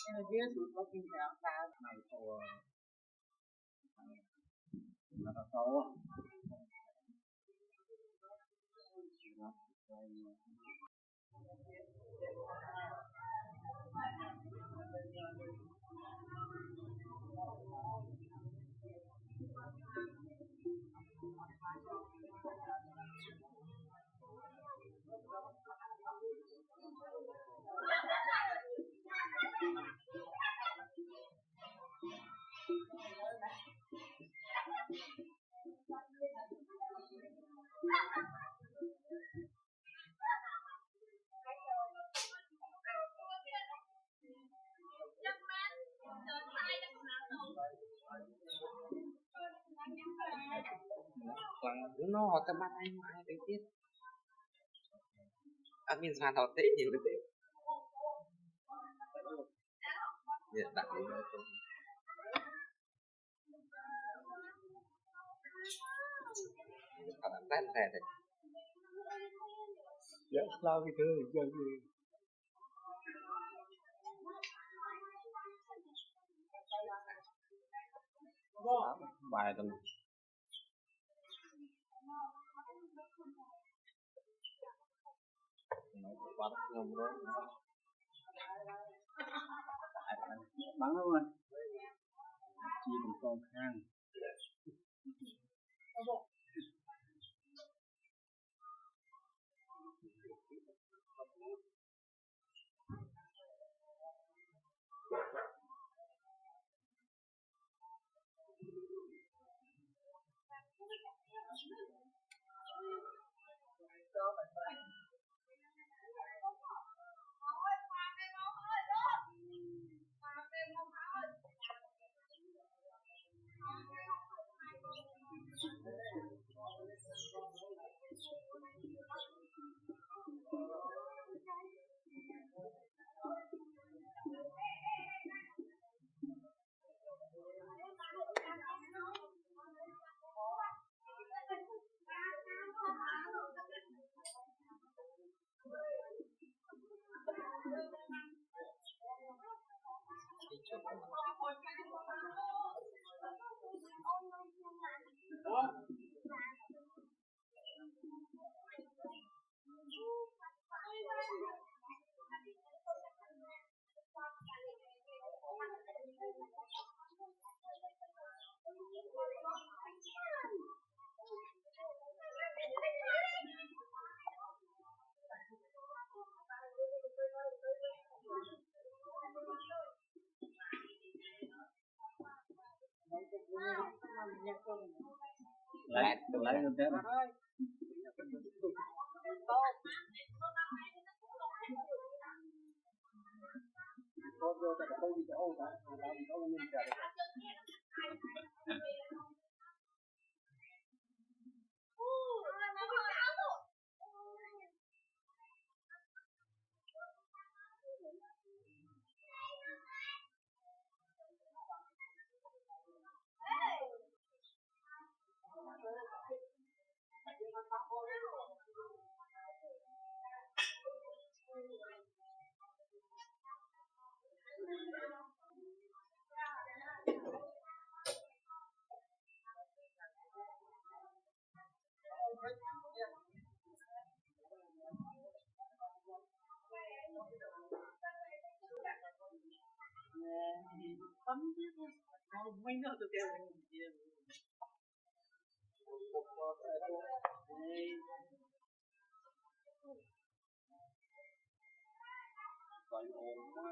Energy is looking down fast. nó các bạn anh ai đấy biết admin sàn thọ tệ nhiều đấy hiện tại làm test này đấy dạ lao cái thứ chơi gì bài tầm bắt nhom đó bắn luôn chi bằng con khang lấy lên thế này có vô ta có đi chỗ ta làm có nguyên trời Mấy nữa tôi kêu gọi ồn quá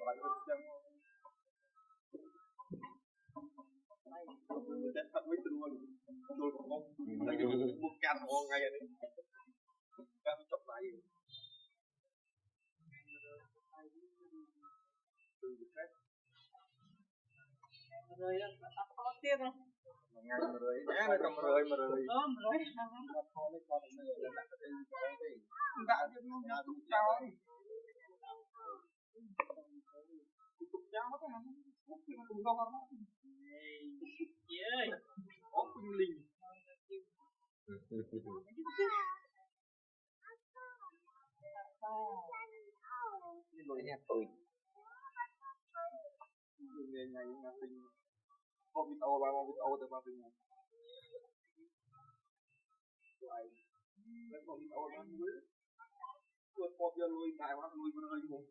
gọi ồn chân người chết thật mấy tôi còn không một can ngon ngay đây can chọc lại từ hết rồi đó tiết rồi. Ngày mà rơi, nhá nó cầm rơi mà rơi. Ôm rồi. Nó thôi nó con nó là đặt cái gì. Đã được nó Đã tụt đúng cháu. cháu. Tụt cháu cái hắn. Út thì nó cùng con nó. Chị ơi. Ốc quỳnh linh. Rồi nha tôi Ngày tình. Có vịt ô, bao vịt ô từ bao vịt này. Vậy. Vẫn có vịt ô nó nuôi. Tuột bọt giờ nuôi đại quá nuôi nó hơi buồn.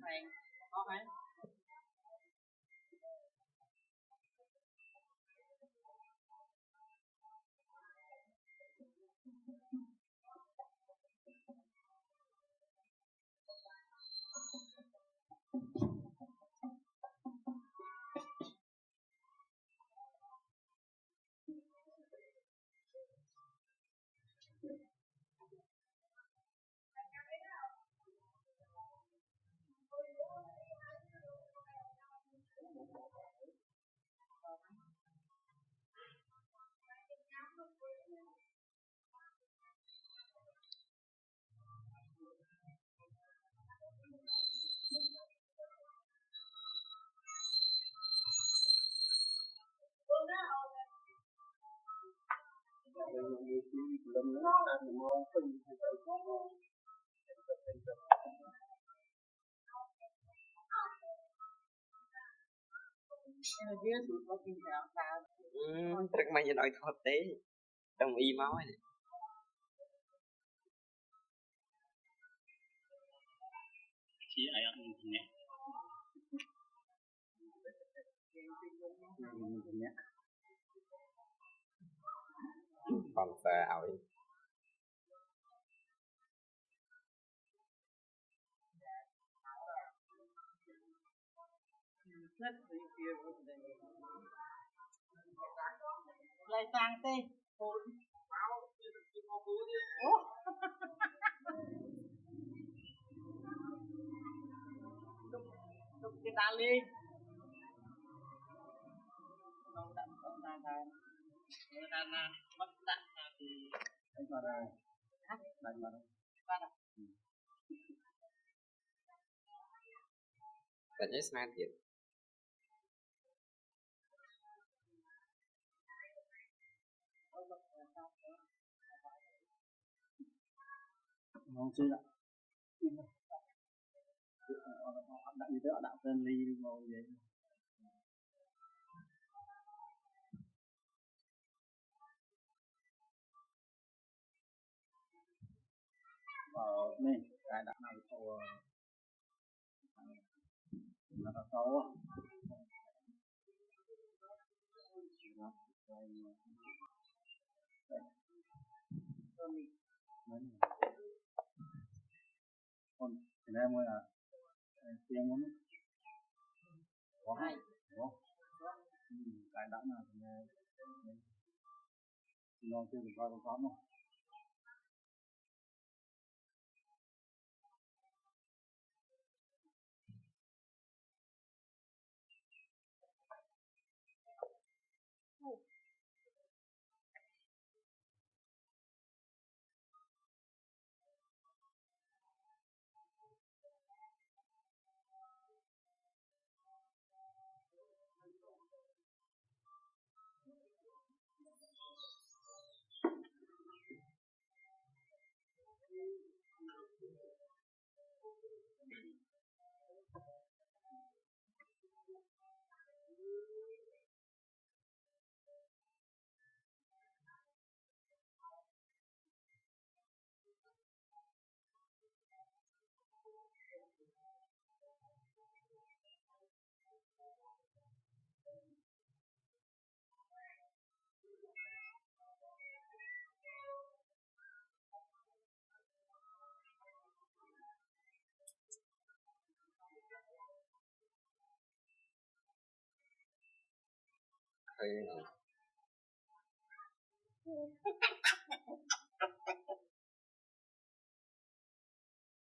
Này, có phải? Em là biết tụi có kinh tế sao? Trắc mày nói thật tế đồng ý máu này chỉ ai ăn nhẹ còn xa ảo Rất là kia của đây. Lại sang tê. Ủa. Đục cái ta lên. Không đậm không ta ta. Người ta là mất đạn thì Đánh vào đây. Đánh vào đây. là chết smart thiệt ngon chưa ạ đặt gì đó đặt tên ly ngồi vậy nè cái đặt nào to nó là to còn cái này mới là tiền muốn có hay có cái đã nào thì ngon chưa được bao con không hơi